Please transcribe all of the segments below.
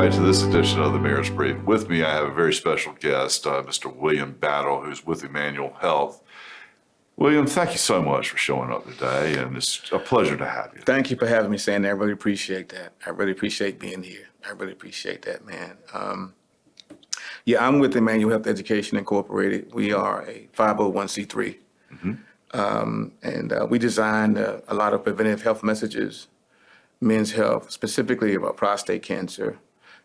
right to this edition of the Mayor's Brief. With me, I have a very special guest, Mr. William Battle, who's with Emmanual Health. William, thank you so much for showing up today, and it's a pleasure to have you. Thank you for having me, Sandy. I really appreciate that. I really appreciate being here. I really appreciate that, man. I'm with Emmanual Health Education Incorporated. We are a 501c3. And we designed a lot of preventive health messages, men's health, specifically about prostate cancer,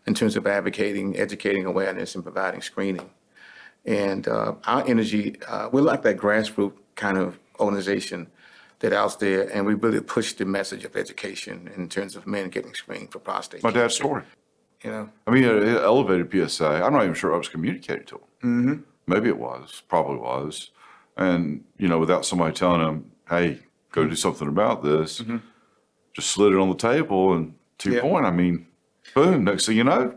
in terms of advocating, educating awareness, and providing screening. And our energy, we're like that grassroots kind of organization that out there, and we really push the message of education in terms of men getting screened for prostate My cancer. dad's story. You know? I mean, it elevated PSA. I'm not even sure I was communicated to him. Maybe it was, probably was. And, without somebody telling him, hey, go do something about this, just slid it on the table. And to your point, I mean, boom, next thing you know,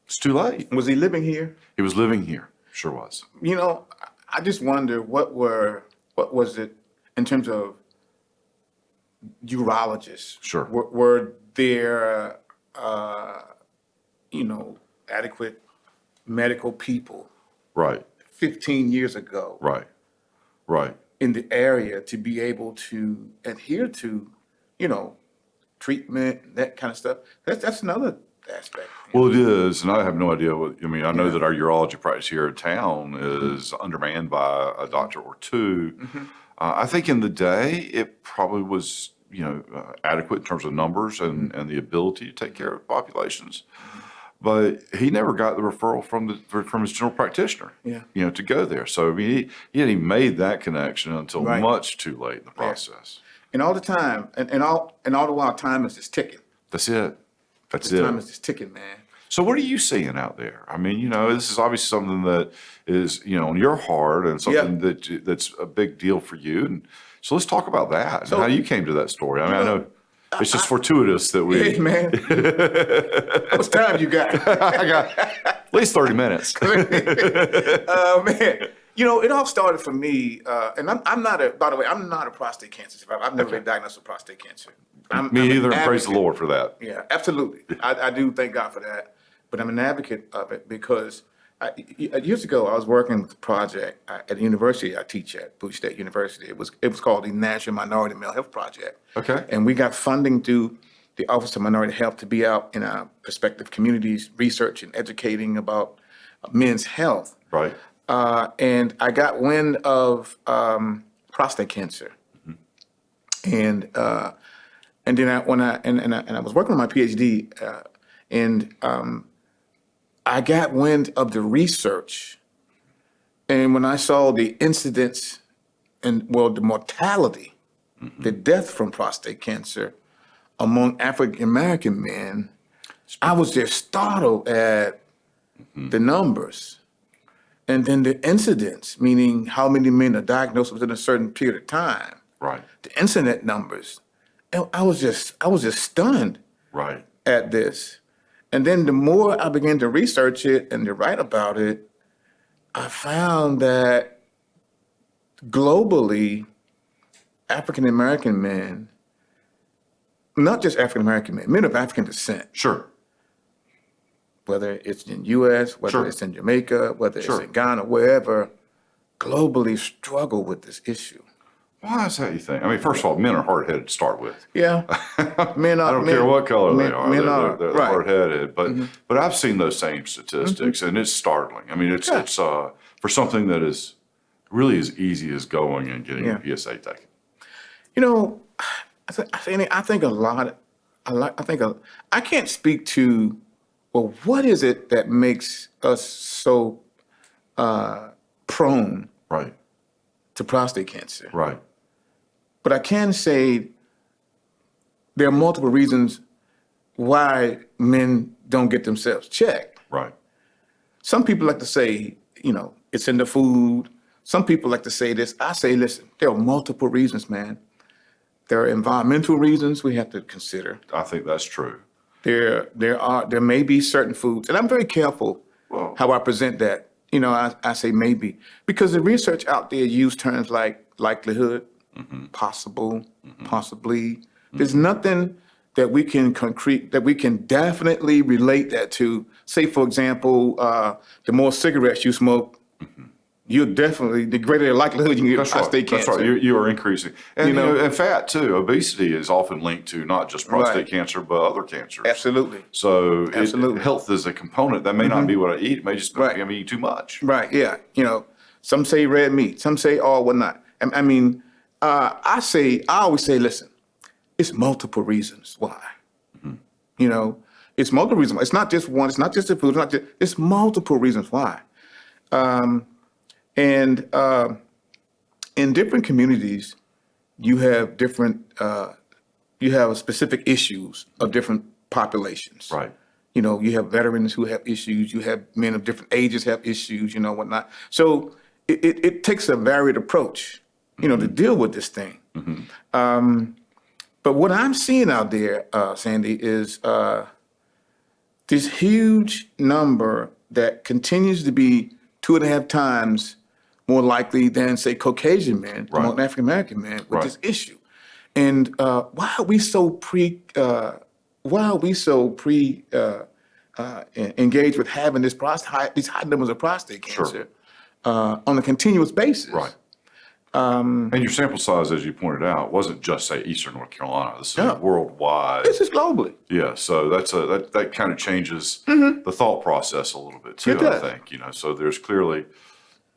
it's too late. Was he living here? He was living here. Sure was. I just wonder what was it in terms of urologists? Sure. Were there, adequate medical people Right. 15 years ago Right. in the area to be able to adhere to, treatment, that kind of stuff? That's another aspect. Well, it is, and I have no idea I know that our urology practice here in town is undermanned by a doctor or two. I think in the day, it probably was, adequate in terms of numbers and the ability to take care of populations. But he never got the referral from his general practitioner, to go there. So, I mean, he hadn't even made that connection until much too late in the process. And all the time, and all the while, time is just ticking. That's it. Time is just ticking, man. So what are you seeing out there? I mean, this is obviously something that is, on your heart and something that's a big deal for you. And so let's talk about that and how you came to that story. I mean, I know it's just fortuitous that we. Hey, man. How much time you got? I got at least 30 minutes. Man. It all started for me, and I'm not a prostate cancer survivor. I've never been diagnosed with prostate cancer. Me either, and praise the Lord for that. Yeah, absolutely. I do thank God for that. But I'm an advocate of it because years ago I was working with a project at the university I teach at, Bowie State University. It was called the National Minority Male Health Project. Okay. And we got funding through the Office of Minority Health to be out in our prospective communities, researching, educating about men's health. Right. And I got wind of prostate cancer, and then I was working on my PhD, and I got wind of the research, and when I saw the incidence and the mortality, the death from prostate cancer among African American men, I was just startled at the numbers. And then the incidence, meaning how many men are diagnosed within a certain period of time. Right. The incident numbers. And I was just stunned at this. And then the more I began to research it and to write about it, I found that globally, African American men, not just African American men of African descent. Sure. Whether it's in U.S., whether it's in Jamaica, whether it's in Ghana, wherever, globally struggle with this issue. Why is that, you think? I mean, first of all, men are hard-headed to start with. Yeah. Men are. I don't care what color they are. Men they're hard-headed. But I've seen those same statistics, and it's startling. I mean, it's for something that is really as easy as going and getting a PSA taken. I think a lot. I can't speak to. Well, what is it that makes us so prone to prostate cancer? Right. But I can say there are multiple reasons why men don't get themselves checked. Right. Some people like to say, it's in the food. Some people like to say this. I say, listen, there are multiple reasons, man. There are environmental reasons we have to consider. I think that's true. There may be certain foods, and I'm very careful how I present that. I say maybe, because the research out there use terms like likelihood, possible, possibly. There's nothing that we can definitely relate that to, say, for example, the more cigarettes you smoke, you're definitely, the greater the likelihood you can get prostate cancer. That's right. You are increasing. And, You know- and fat, too. Obesity is often linked to not just prostate Right. cancer, but other cancers. Absolutely. So Absolutely. health is a component. That may not be what I eat. It may just be Right. I'm eating too much. Right, yeah. Some say red meat, some say all whatnot. I mean, I always say, listen, it's multiple reasons why. It's multiple reasons. It's not just one. It's not just the food. It's multiple reasons why. And in different communities, you have specific issues of different populations. Right. You have veterans who have issues. You have men of different ages have issues. Whatnot. So it takes a varied approach, to deal with this thing. But what I'm seeing out there, Sandy, is this huge number that continues to be 2.5 times more likely than, say, Caucasian men among African American men with this issue. And why are we so engaged with having these high numbers of prostate cancer on a continuous basis? Right. And your sample size, as you pointed out, wasn't just, say, Eastern North Carolina. This is worldwide. This is globally. Yeah, so that kind of changes the thought process a little bit too. It does. I think so. There's clearly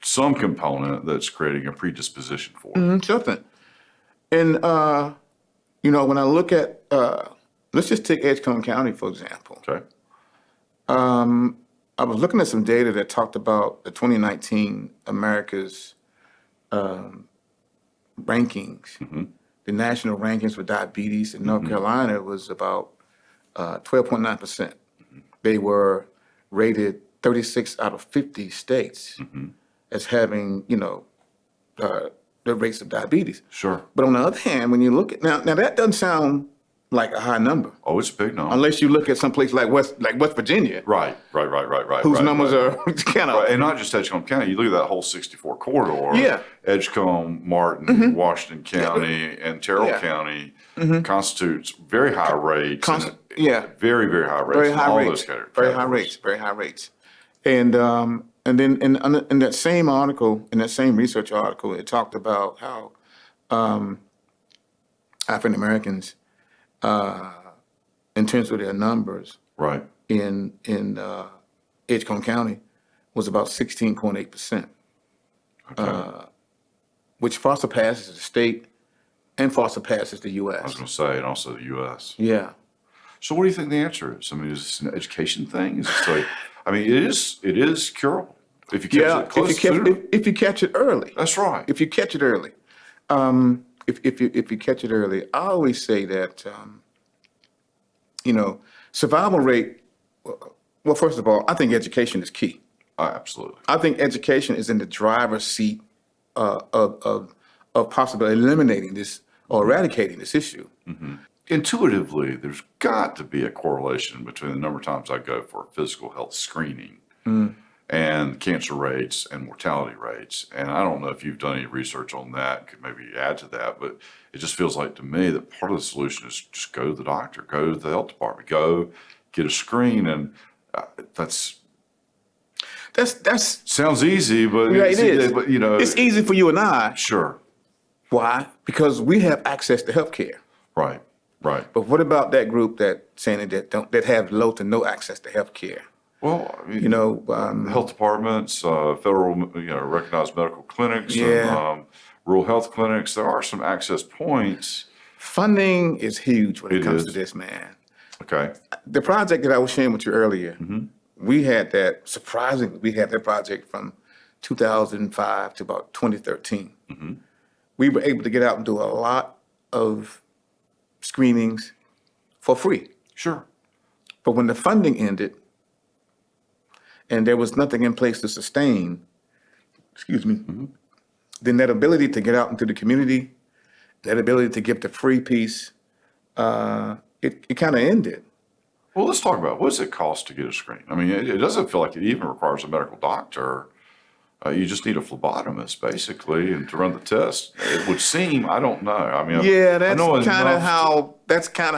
some component that's creating a predisposition for it. Something. And when I look at, let's just take Edgecombe County for example. Okay. I was looking at some data that talked about the 2019 America's rankings. The national rankings for diabetes in North Carolina was about 12.9%. They were rated 36 out of 50 states as having, the rates of diabetes. Sure. But on the other hand, when you look at now that doesn't sound like a high number, Oh, it's a big number. unless you look at some place like West Virginia, Right. whose numbers are kind of Right, and not just Edgecombe County. You look at that whole 64 corridor. Yeah. Edgecombe, Martin, Washington County, and Terrell Yeah. County constitutes very high rates. Very, very high rates. very in high all rates, those very high rates, very high rates. And then in that same article, in that same research article, it talked about how African Americans, in terms of their numbers, Right. in Edgecombe County, was about 16.8%, Okay. which far surpasses the state and far surpasses the I was U.S. going to say, and also the U.S. Yeah. So what do you think the answer is? I mean, is this an education thing? Is this like, I mean, it is curable if you catch it close to If you catch it early. That's right. If you catch it early. If you catch it early, I always say that, survival rate, well, first of all, I think education is key. Absolutely. I think education is in the driver's seat of possibly eliminating this or eradicating this issue. Intuitively, there's got to be a correlation between the number of times I go for physical health screening and cancer rates and mortality rates. And I don't know if you've done any research on that, could maybe add to that, but it just feels like to me that part of the solution is just go to the doctor, go to the health department, go get a screen. And that's sounds easy, but Yeah, it is. But It's easy for you and I. Sure. Why? Because we have access to health care. Right. But what about that group that have low to no access to health care? Well, I mean, health departments, federal, recognized medical clinics, and, rural health clinics. There are some access points. Funding is huge when it comes to is. this, man. Okay. The project that I was sharing with you earlier, we had that, surprisingly, we had that project from 2005 to about 2013. We were able to get out and do a lot of screenings for free. Sure. But when the funding ended and there was nothing in place to sustain, then that ability to get out into the community, that ability to give the free piece, it kind of ended. Well, let's talk about what does it cost to get a screen? I mean, it doesn't feel like it even requires a medical doctor. You just need a phlebotomist, basically, and to run the test. It would seem, I don't know. I mean, Yeah, I that's know kind of enough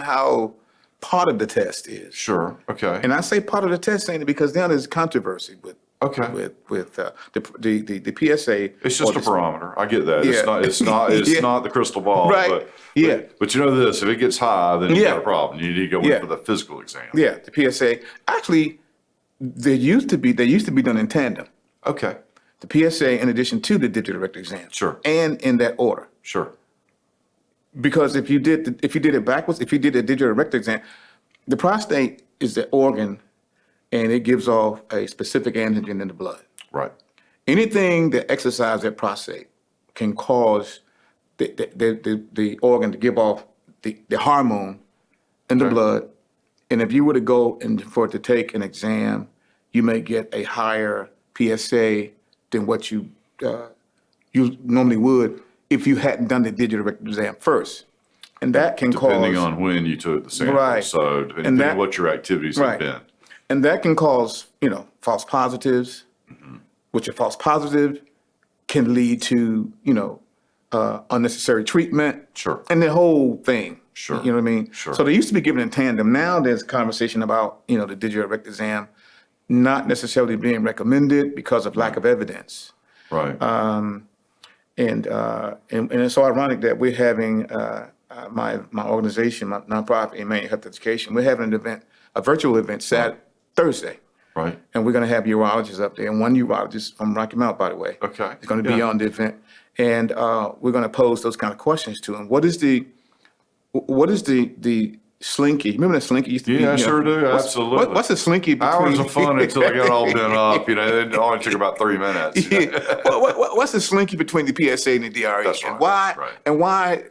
how part of the test is. Sure. Okay. And I say part of the test ain't it because now there's controversy with the PSA. It's just a barometer. I get that. Yeah. It's Yeah. not the crystal ball. Right. But you know this, if it gets high, then you Yeah. got a problem. You need to go in for the physical exam. Yeah, the PSA. Actually, they used to be done in tandem. Okay. The PSA in addition to the digital rectal exam. Sure. And in that order. Sure. Because if you did it backwards, if you did a digital rectal exam, the prostate is the organ and it gives off a specific antigen in the blood. Right. Anything that exercises that prostate can cause the organ to give off the hormone in the blood. And if you were to go and for it to take an exam, you may get a higher PSA than what you normally would if you hadn't done the digital rectal exam first. And that can Depending on when you took the sample. Right. So depending on what your activities have been. And that can cause, false positives, which a false positive can lead to, unnecessary treatment. Sure. And the whole thing. Sure. You know what I mean? Sure. So they used to be given in tandem. Now there's a conversation about, the digital rectal exam not necessarily being recommended because of lack of evidence. Right. And it's so ironic that we're having my organization, my nonprofit, Emmanual Health Education, we're having an event, a virtual event, Thursday. Right. And we're going to have urologists up there, and one urologist from Rocky Mount, by the way. Okay. Is going to be on the event, and we're going to pose those kind of questions to him. What is the slinky? Remember that slinky used to be? Yeah, I sure do. Absolutely. What's the slinky between? Hours of fun until I got all bent up. It only took about 3 minutes. What's the slinky between the PSA and the DRE? That's right. And why? Right. And why?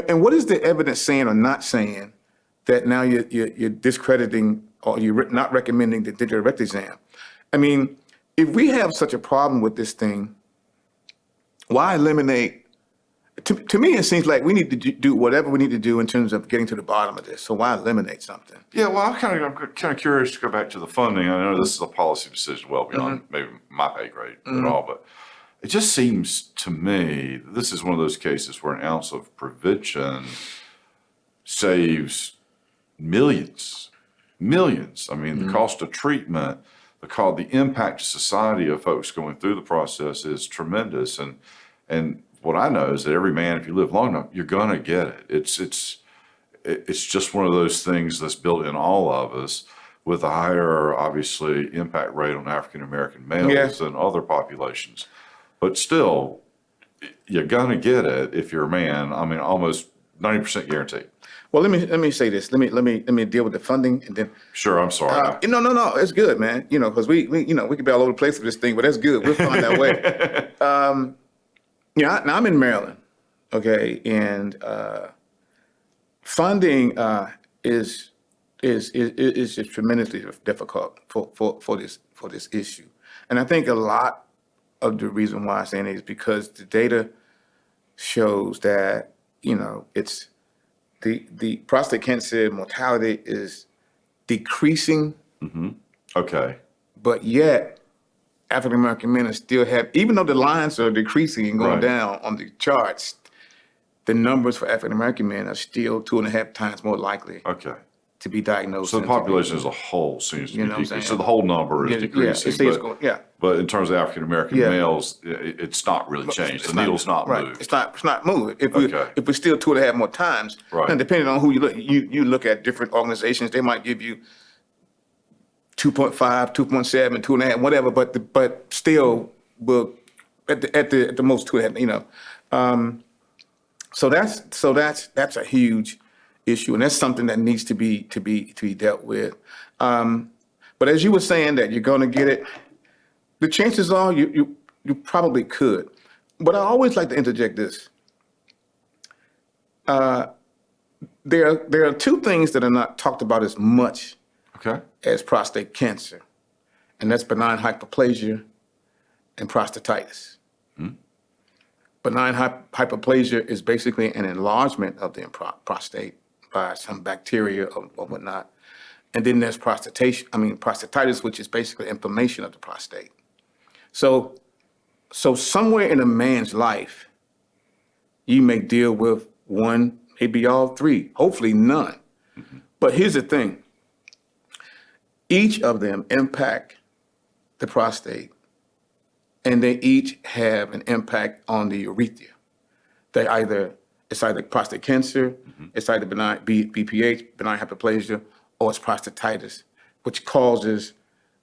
And what is the evidence saying or not saying that now you're discrediting or you're not recommending the digital rectal exam? I mean, if we have such a problem with this thing, why eliminate? To me, it seems like we need to do whatever we need to do in terms of getting to the bottom of this. So why eliminate something? Yeah, well, I'm kind of curious to go back to the funding. I know this is a policy decision well beyond maybe my pay grade at all, but it just seems to me that this is one of those cases where an ounce of prevention saves millions. I mean, the cost of treatment, the impact to society of folks going through the process is tremendous. And what I know is that every man, if you live long enough, you're gonna get it. It's just one of those things that's built in all of us with a higher, obviously, impact rate on African American males than other populations. But still, you're gonna get it if you're a man. I mean, almost 90% guaranteed. Well, let me say this. Let me deal with the funding and then. Sure, I'm sorry. No, it's good, man. Because we could be all over the place with this thing, but that's good. We'll find our way. Now I'm in Maryland, okay, and funding is just tremendously difficult for this issue, and I think a lot of the reason why I'm saying it is because the data shows that it's the prostate cancer mortality is decreasing. Okay. But yet, African American men are still even though the lines are decreasing and going down on the charts, the numbers for African American men are still 2.5 times more likely to be diagnosed. So the population as a whole seems to be decreasing. So the whole number is decreasing. But in terms of African American males, it's not really changed. The needle's not moved. It's not moving. If we're still 2.5 more times, and depending on who you look, you look at different organizations, they might give you 2.5, 2.7, 2.5, whatever, but still will at the most 2.5. So that's a huge issue, and that's something that needs to be dealt with. But as you were saying that you're going to get it, the chances are you probably could. But I always like to interject this. There are two things that are not talked about as much as prostate cancer, and that's benign hyperplasia and prostatitis. Benign hyperplasia is basically an enlargement of the prostate by some bacteria or whatnot. And then there's prostatitis, which is basically inflammation of the prostate. So somewhere in a man's life, you may deal with one, maybe all three, hopefully none. But here's the thing. Each of them impact the prostate, and they each have an impact on the urethra. It's either prostate cancer, it's either benign BPH, benign hyperplasia, or it's prostatitis, which causes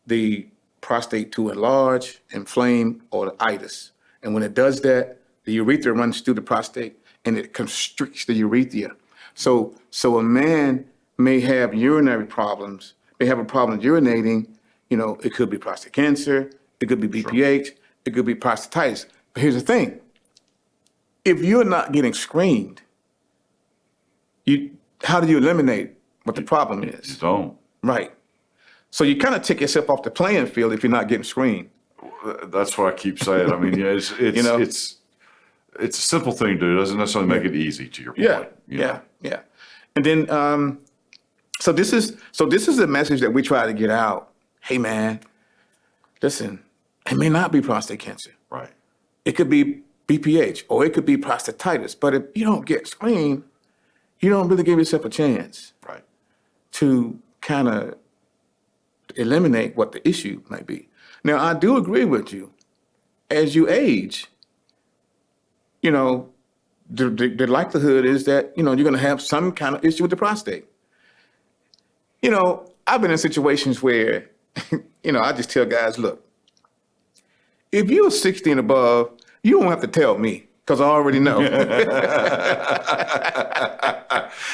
the prostate to enlarge, inflame, or the itis. And when it does that, the urethra runs through the prostate and it constricts the urethra. So a man may have urinary problems, may have a problem urinating. It could be prostate cancer, it could be BPH, it could be prostatitis. But here's the thing. If you're not getting screened, how do you eliminate what the problem is? You don't. Right. So you kind of take yourself off the playing field if you're not getting screened. That's what I keep saying. I mean, it's a simple thing to do. It doesn't necessarily make it easy, to your point. Yeah. And then, so this is a message that we try to get out. Hey, man, listen, it may not be prostate cancer. Right. It could be BPH or it could be prostatitis. But if you don't get screened, you don't really give yourself a chance Right. to kind of eliminate what the issue might be. Now, I do agree with you. As you age, the likelihood is that, you're going to have some kind of issue with the prostate. I've been in situations where, I just tell guys, look, if you're 60 and above, you don't have to tell me because I already know.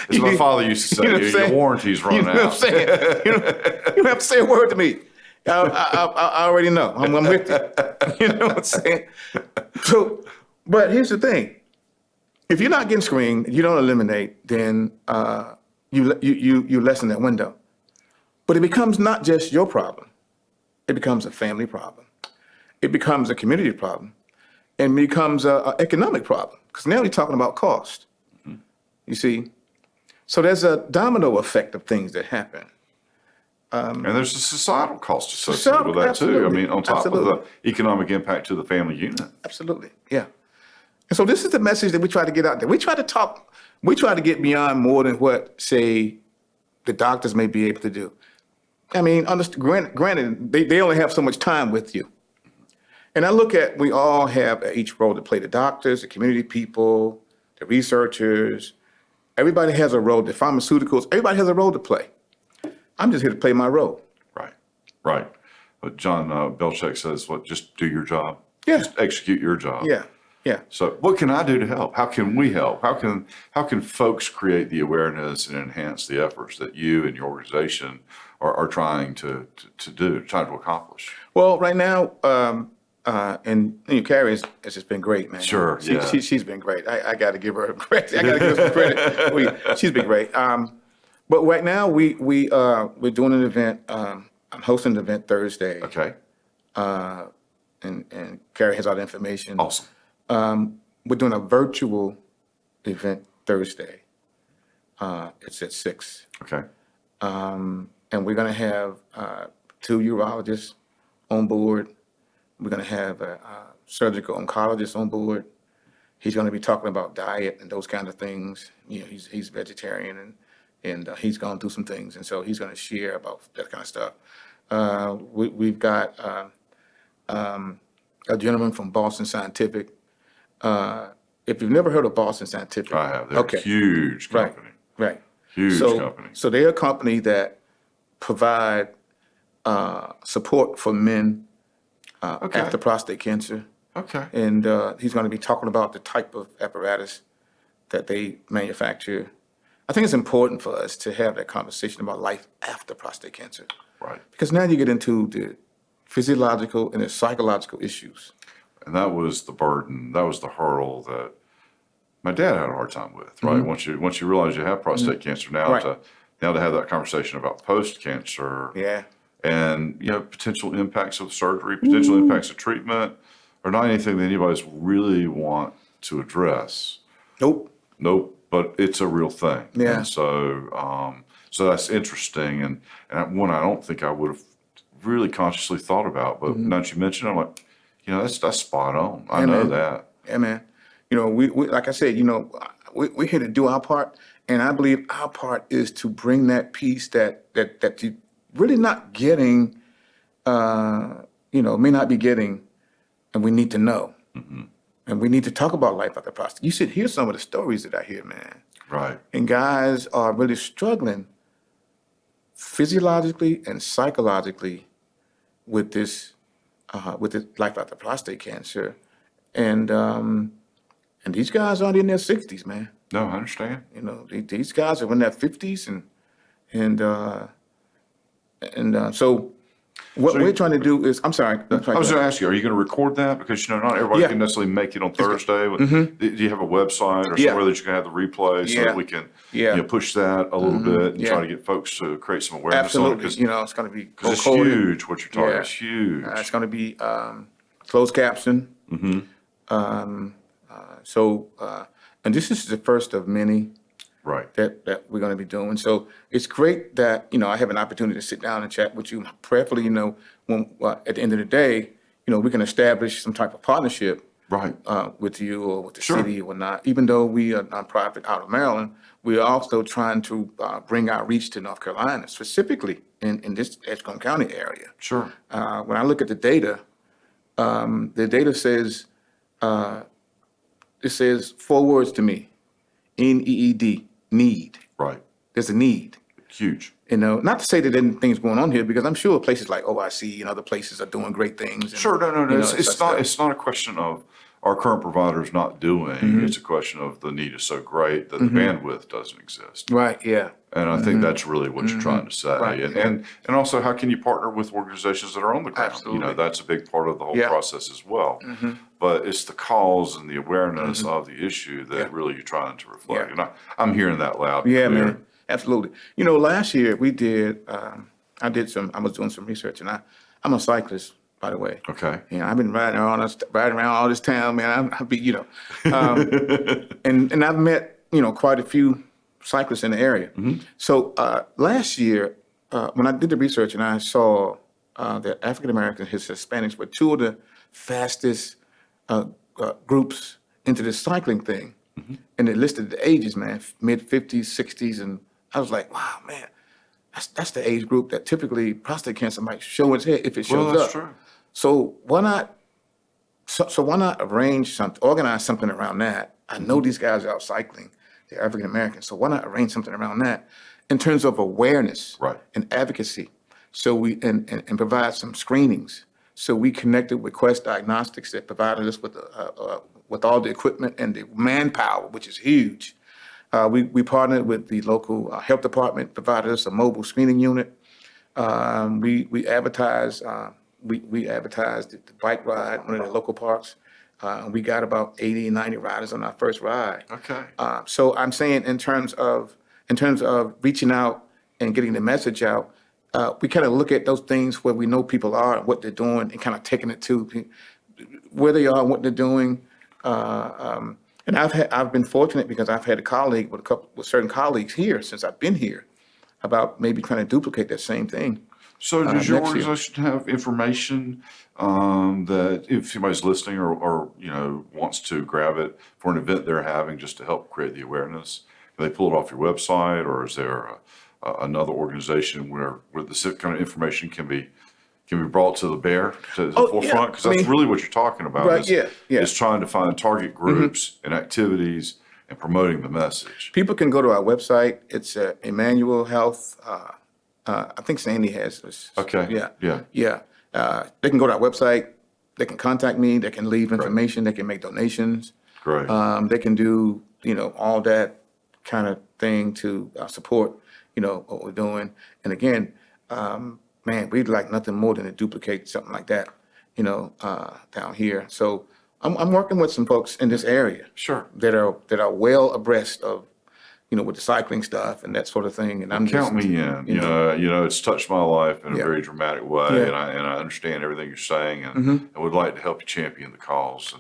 As my father used to say, your warranty's run out. What I'm saying? You don't have to say a word to me. I already know. I'm with you. You know what I'm saying? So, but here's the thing. If you're not getting screened, you don't eliminate, then you lessen that window. But it becomes not just your problem. It becomes a family problem. It becomes a community problem. And it becomes an economic problem. Because now you're talking about cost. You see? So there's a domino effect of things that happen. And there's a societal cost associated with that too. I mean, on top of the economic impact to the family unit. Absolutely, yeah. And so this is the message that we try to get out there. We try to get beyond more than what, say, the doctors may be able to do. I mean, granted, they only have so much time with you. And I look at, we all have each role to play. The doctors, the community people, the researchers. Everybody has a role. The pharmaceuticals, everybody has a role to play. I'm just here to play my role. Right. But John Belchek says, just do your job. Yeah. Just execute your job. Yeah. So what can I do to help? How can we help? How can folks create the awareness and enhance the efforts that you and your organization are trying to accomplish? Well, right now, and Carrie has just been great, man. Sure, she's been great. I got to give her credit. I got to give her some credit. She's been great. But right now we're doing an event. I'm hosting an event Thursday. Okay. And Carrie has all the information. Awesome. We're doing a virtual event Thursday. It's at 6. Okay. And we're going to have 2 urologists on board. We're going to have a surgical oncologist on board. He's going to be talking about diet and those kind of things. He's vegetarian and he's gone through some things, and so he's going to share about that kind of stuff. We've got a gentleman from Boston Scientific. If you've never heard of Boston Scientific, I have. They're a huge company. Right. Huge company. So they're a company that provide support for men after prostate cancer. Okay. And he's going to be talking about the type of apparatus that they manufacture. I think it's important for us to have that conversation about life after prostate cancer. Right. Because now you get into the physiological and the psychological issues. And that was the burden, that was the hurdle that my dad had a hard time with, right? Once you realize you have prostate cancer, now to have that conversation about post-cancer. Yeah. And, potential impacts of surgery, potential impacts of treatment are not anything that anybody's really want to address. Nope. But it's a real thing. Yeah. And so that's interesting. And one I don't think I would have really consciously thought about, but now that you mentioned it, I'm like, that's spot on. I know that. Yeah, man. We like I said, we're here to do our part, and I believe our part is to bring that piece that you really not getting, may not be getting, and we need to know. And we need to talk about life after prostate. You should hear some of the stories that I hear, man. Right. And guys are really struggling physiologically and psychologically with this life after prostate cancer. And these guys aren't in their 60s, man. No, I understand. These guys are in their 50s, so what we're trying to do is, I'm sorry. I was going to ask you, are you going to record that? Because, not everybody can necessarily make it on Thursday. Do you have a website or somewhere that you can have the replay so that we can push that a little bit and try to get folks to create some awareness Absolutely. on it? It's going to be because it's huge what you're talking about. It's huge. It's going to be closed caption. And this is the first of many Right. that we're going to be doing. So it's great that, I have an opportunity to sit down and chat with you. Prayerfully, when at the end of the day, we can establish some type of partnership Right. with you or with the city or whatnot. Even though we are a nonprofit out of Maryland, we are also trying to bring our reach to North Carolina, specifically in this Edgecombe County area. Sure. When I look at the data says, it says 4 words to me, NEED. Need. Right. There's a need. Huge. Not to say that there are things going on here, because I'm sure places like OIC and other places are doing great things. And, Sure. No. It's not a question of our current providers not doing. It's a question of the need is so great that the bandwidth doesn't exist. Right. Yeah. And I think that's really what you're trying to say. Right. And also, how can you partner with organizations that are on the ground? Absolutely. That's a big part of the whole process as well. But it's the cause and the awareness of the issue that really you're trying to reflect. And I'm hearing that loud and Yeah, clear. man. Absolutely. Last year we did, I was doing some research, and I'm a cyclist, by the way. Okay. I've been riding around all this town, man. And I've met, quite a few cyclists in the area. So last year, when I did the research and I saw that African Americans and Hispanics were 2 of the fastest groups into this cycling thing. And it listed the ages, man, mid-50s, 60s, and I was like, wow, man, that's the age group that typically prostate cancer might show its head if it shows that's up. true. So why not? So why not organize something around that? I know these guys are out cycling; they're African Americans. So why not arrange something around that in terms of awareness and advocacy? So we and provide some screenings. So we connected with Quest Diagnostics that provided us with all the equipment and the manpower, which is huge. We partnered with the local health department, provided us a mobile screening unit. We advertised. We advertised the bike ride, one of the local parks. We got about 80, 90 riders on our first ride. Okay. So I'm saying in terms of reaching out and getting the message out, we kind of look at those things where we know people are and what they're doing, and kind of taking it to where they are and what they're doing. And I've been fortunate because I've had a colleague with certain colleagues here since I've been here about maybe trying to duplicate that same thing. So does your next year. organization have information that if somebody's listening or wants to grab it for an event they're having just to help create the awareness? Can they pull it off your website, or is there another organization where this kind of information can be brought to the forefront? Because that's really what you're talking about. Right, is trying to find target groups and activities and promoting the message. People can go to our website. It's Emmanual Health. I think Sandy has this. Okay. Yeah. They can go to our website. They can contact me. They can leave information. They can make donations. Great. They can do, all that kind of thing to support, what we're doing. And again, man, we'd like nothing more than to duplicate something like that, down here. So I'm working with some folks in this area. Sure. That are well abreast of, with the cycling stuff and that sort of thing. And I'm Count me in. It's touched my life in a very dramatic way, Yeah. and I understand everything you're saying, and I would like to help you champion the cause.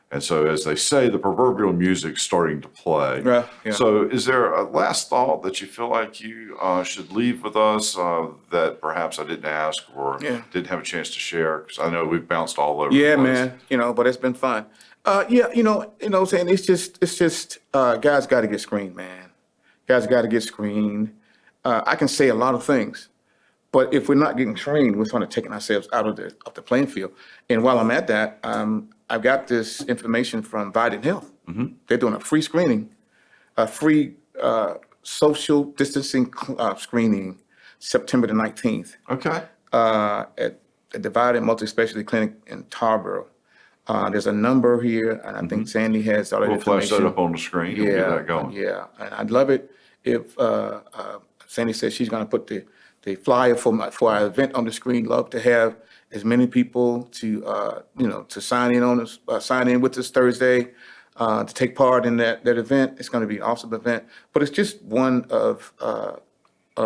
And so, as they say, the proverbial music's starting to play. Yeah. So, is there a last thought that you feel like you should leave with us that perhaps I didn't ask or didn't have a chance to share? Because I know we've bounced all over. Yeah, the place. man. But it's been fun. Yeah, saying it's just guys got to get screened, man. Guys got to get screened. I can say a lot of things, but if we're not getting trained, we're sort of taking ourselves out of the playing field. And while I'm at that, I've got this information from Biden Health. They're doing a free screening, a free social distancing screening, September the 19th. Okay. At a divided multi-specialty clinic in Tarboro. There's a number here, and I think Sandy has all that We'll flash information. that up on the screen and get that going. Yeah, and I'd love it if Sandy says she's going to put the flyer for our event on the screen. Love to have as many people to sign in with us Thursday to take part in that event. It's going to be an awesome event, but it's just one of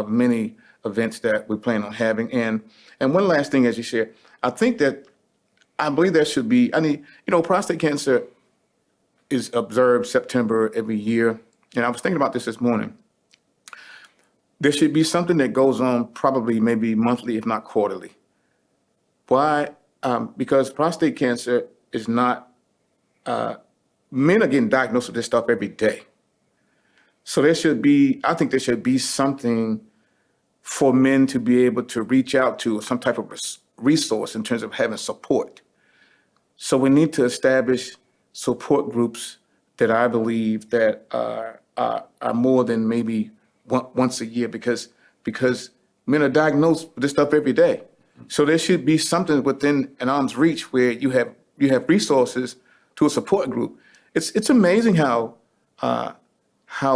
many events that we plan on having. And one last thing, as you shared, I believe there should be, prostate cancer is observed September every year. And I was thinking about this morning. There should be something that goes on probably maybe monthly, if not quarterly. Why? Because prostate cancer is not, men are getting diagnosed with this stuff every day. So I think there should be something for men to be able to reach out to, some type of resource in terms of having support. So we need to establish support groups that I believe that are more than maybe once a year, because men are diagnosed with this stuff every day. So there should be something within an arm's reach where you have resources to a support group. It's amazing how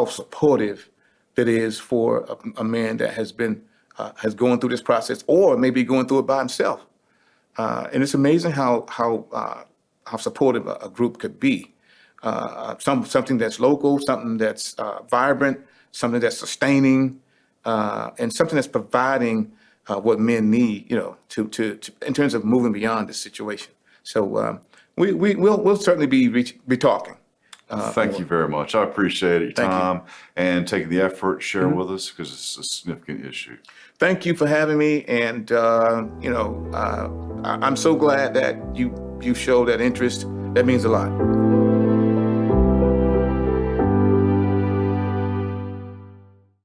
supportive that is for a man that has gone through this process, or maybe going through it by himself. And it's amazing how supportive a group could be. Something that's local, something that's vibrant, something that's sustaining, and something that's providing what men need, to in terms of moving beyond this situation. So we'll certainly be talking. Thank you very much. I appreciate your Thank you. time and taking the effort to share with us, because it's a significant issue. Thank you for having me, and I'm so glad that you showed that interest. That means a lot.